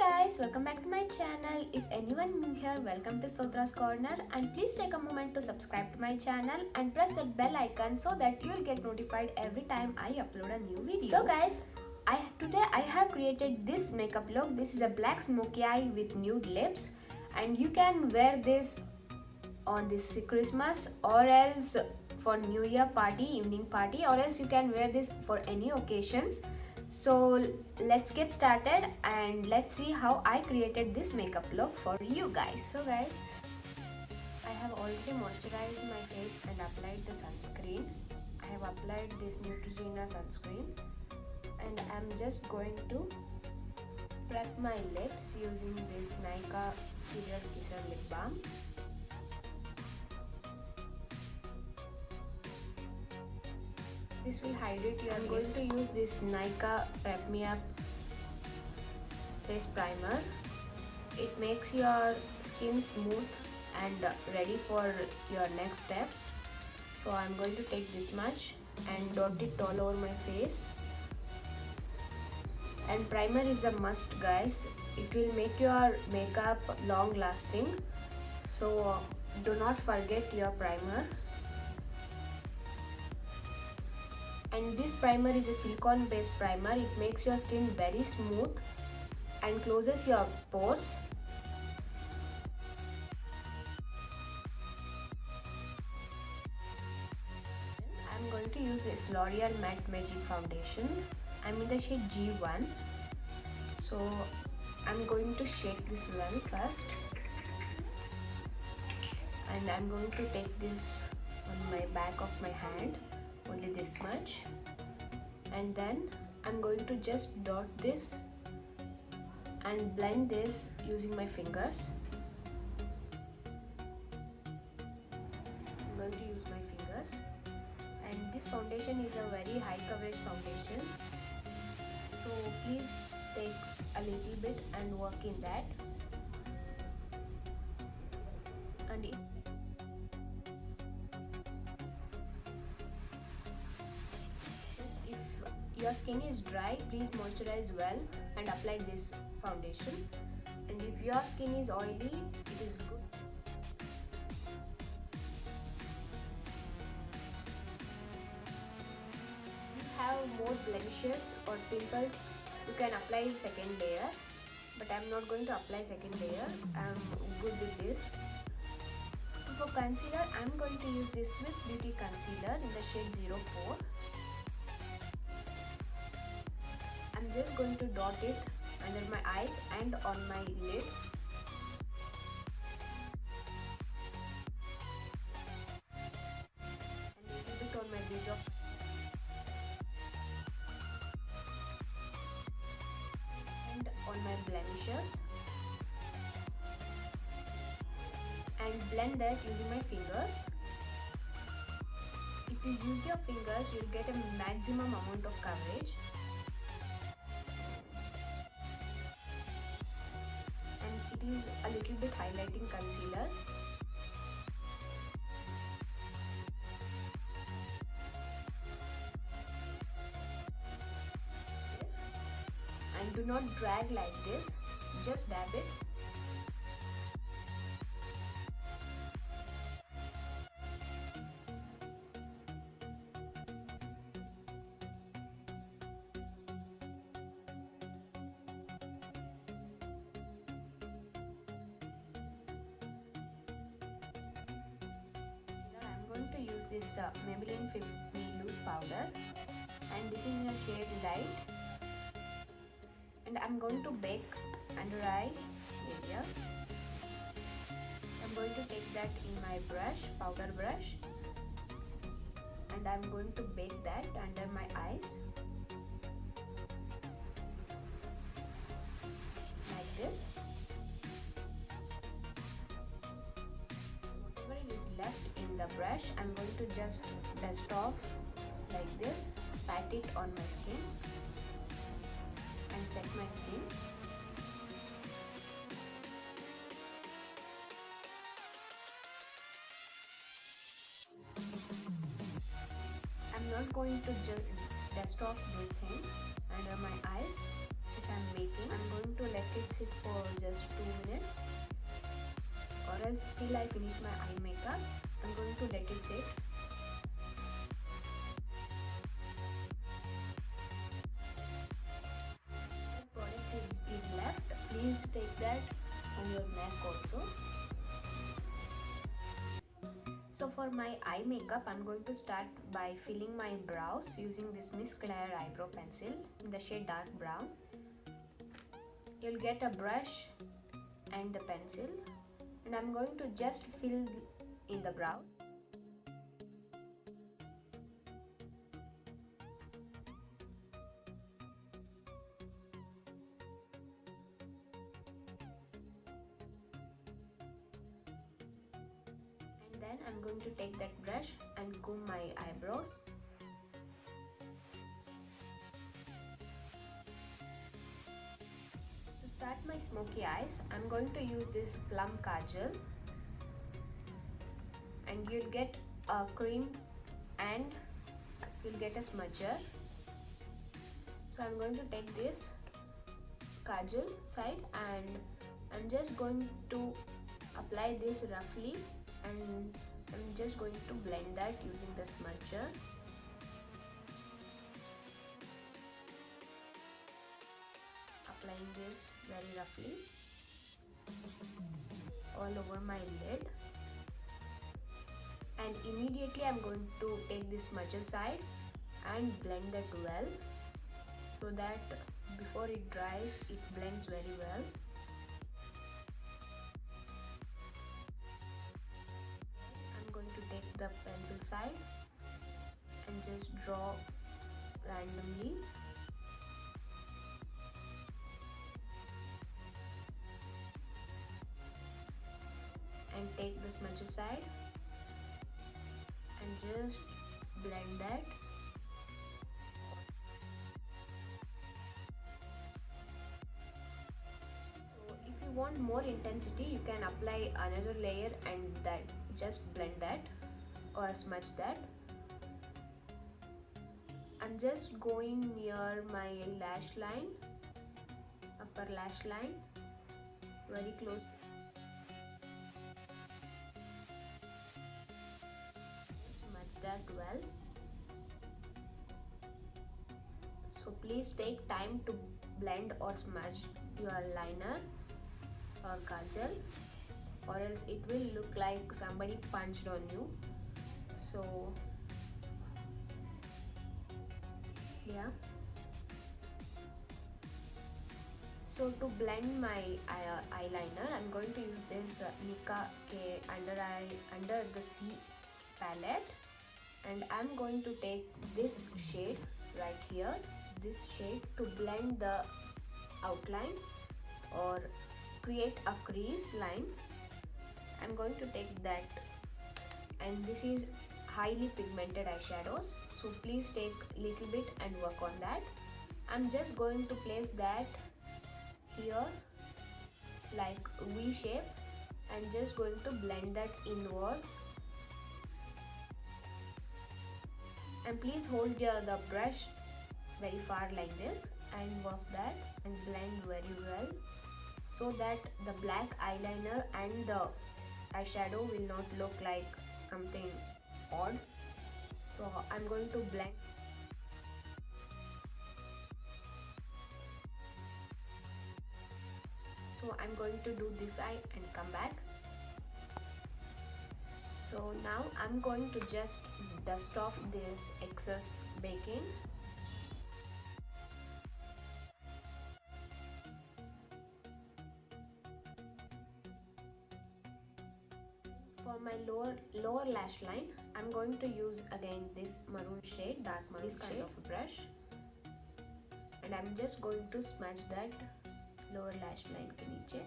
Guys, welcome back to my channel. If anyone new here, welcome to Stotra's Corner, and please take a moment to subscribe to my channel and press that bell icon so that you'll get notified every time I upload a new video. So guys, today I have created this makeup look. This is a black smoky eye with nude lips, and you can wear this on this Christmas or else for New Year party, evening party, or else you can wear this for any occasions. So let's get started and let's see how I created this makeup look for you guys. So guys, I have already moisturized my face and applied the sunscreen. I have applied this Nutrogena sunscreen and I'm just going to prep my lips using this Nykaa Serial Kisser lip balm. This will hydrate your lips. I'm going to use this Nykaa Prep Me Up face primer. It makes your skin smooth and ready for your next steps. So I'm going to take this much and dot it all over my face. And primer is a must, guys. It will make your makeup long lasting. So do not forget your primer. And this primer is a silicone based primer. It makes your skin very smooth and closes your pores. I'm going to use this Loreal Matte Magique foundation. I'm in the shade G1. So I'm going to shake this well first. And I'm going to take this on my back of my hand. Only this much, and then I'm going to just dot this and blend this using my fingers. I'm going to use my fingers, and this foundation is a very high coverage foundation, so please take a little bit and work in that. And your skin is dry, please moisturize well and apply this foundation. And if your skin is oily, it is good. If you have more blemishes or pimples, you can apply second layer. But I'm not going to apply second layer. I'm good with this. So for concealer, I'm going to use this Swiss Beauty concealer in the shade 04. I'm just going to dot it under my eyes and on my lid. And a little bit on my bridge of and on my blemishes. And blend that using my fingers. If you use your fingers, you'll get a maximum amount of coverage. It is a little bit highlighting concealer. And do not drag like this, just dab it. To use this Maybelline 50 loose powder, and this is in a shade light, and I'm going to bake under eye area. I'm going to take that in my brush, powder brush, and I'm going to bake that under my eyes like this. Left in the brush, I'm going to just dust off like this, pat it on my skin and set my skin. I'm not going to dust off this thing under my eyes. which I am making. I am going to let it sit for just 2 minutes, or else till I finish my eye makeup I am going to let it sit. The product is left. Please take that on your neck also. So for my eye makeup, I'm going to start by filling my brows using this Miss Claire eyebrow pencil in the shade dark brown. You'll get a brush and a pencil, and I'm going to just fill in the brows. Then I'm going to take that brush and comb my eyebrows. To start my smoky eyes, I'm going to use this Plum kajal, and you'll get a cream and you'll get a smudger. So I'm going to take this kajal side and I'm just going to apply this roughly, and I'm just going to blend that using the smudger. Applying this very roughly all over my lid, and immediately I'm going to take this smudger side and blend that well, so that before it dries it blends very well. To take the pencil side and just draw randomly, and take the smudger side and just blend that. So if you want more intensity, you can apply another layer and that just blend that or smudge that. I'm just going near my lash line, upper lash line, very close. Smudge that well. So please take time to blend or smudge your liner or kajal, or else it will look like somebody punched on you. So yeah, so to blend my eyeliner, I'm going to use this Nicka K under the C palette, and I'm going to take this shade right here, this shade, to blend the outline or create a crease line. I'm going to take that, and this is highly pigmented eyeshadows, so please take little bit and work on that. I'm just going to place that here like V shape and just going to blend that inwards. And please hold the brush very far like this and work that and blend very well, so that the black eyeliner and the eyeshadow will not look like something odd. So I'm going to blend. So I'm going to do this eye and come back. So now I'm going to just dust off this excess baking. For my lower lash line, I'm going to use again this maroon shade, dark maroon this kind of a brush, and I'm just going to smudge that lower lash line के नीचे.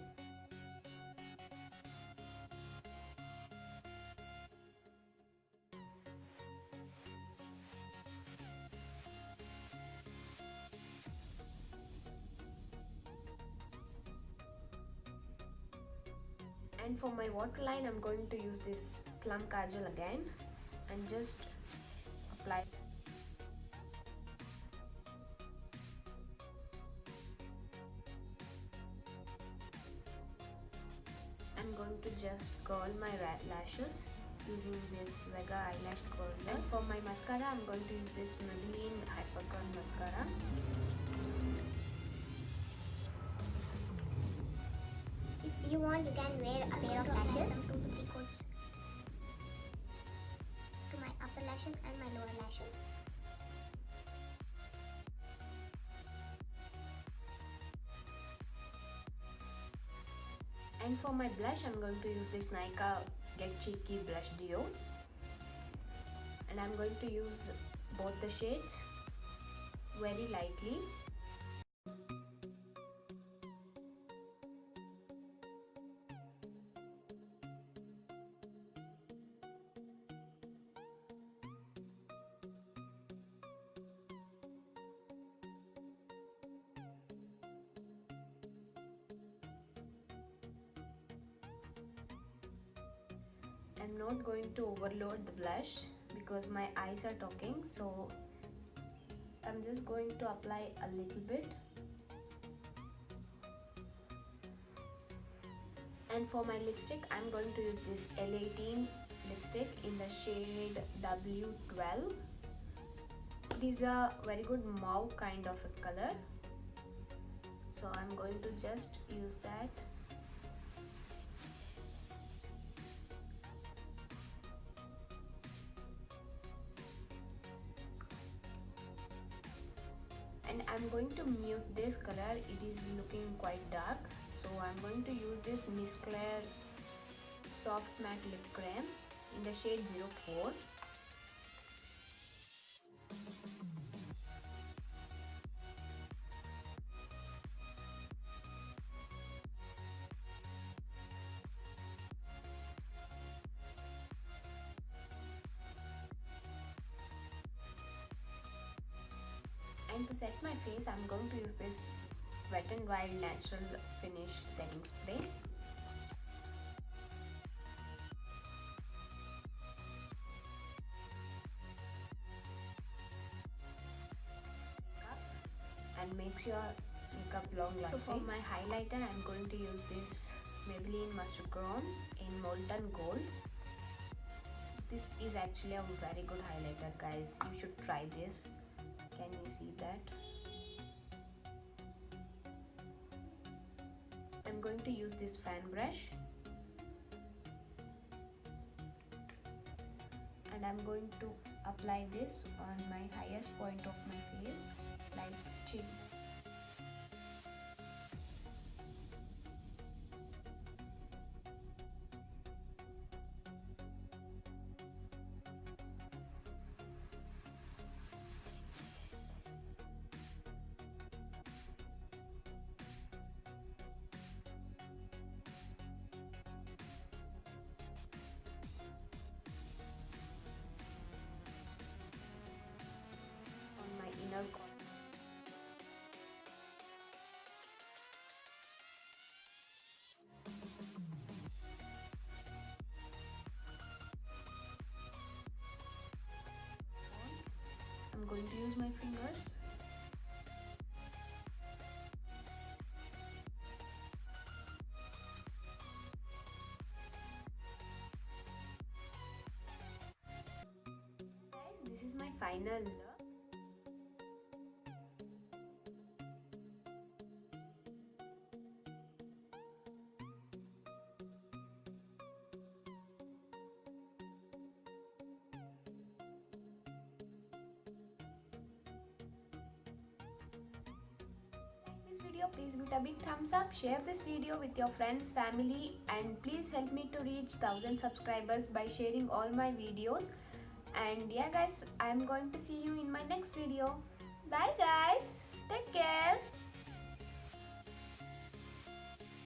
And for my waterline, I'm going to use this Plum kajal again and just apply. I'm going to just curl my lashes using this Vega eyelash curler. And for my mascara, I'm going to use this Maybelline Hyper Curl Mascara. If you want, you can wear a pair of lashes. Some 2 to 3 coats to my upper lashes and my lower lashes. And for my blush, I'm going to use this Nicka Get Cheeky Blush Duo. And I'm going to use both the shades very lightly. I'm not going to overload the blush because my eyes are talking, so I'm just going to apply a little bit. And for my lipstick, I'm going to use this ELLE lipstick in the shade W12. It is a very good mauve kind of a color, so I'm going to just use that. And I'm going to mute this color, it is looking quite dark, so I'm going to use this Miss Claire Soft Matte Lip Cream in the shade 04. And to set my face, I'm going to use this Wet n Wild Natural Finish Setting Spray. And makes your makeup long lasting. So for my highlighter, I'm going to use this Maybelline Mustard Chrome in Molten Gold. This is actually a very good highlighter, guys. You should try this. Can you see that? I'm going to use this fan brush and I'm going to apply this on my highest point of my face, like cheek. Inner corner. I'm going to use my fingers. Guys, this is my final look. Video, please give it a big thumbs up, share this video with your friends, family, and please help me to reach 1000 subscribers by sharing all my videos. And yeah guys, I'm going to see you in my next video. Bye guys, take care.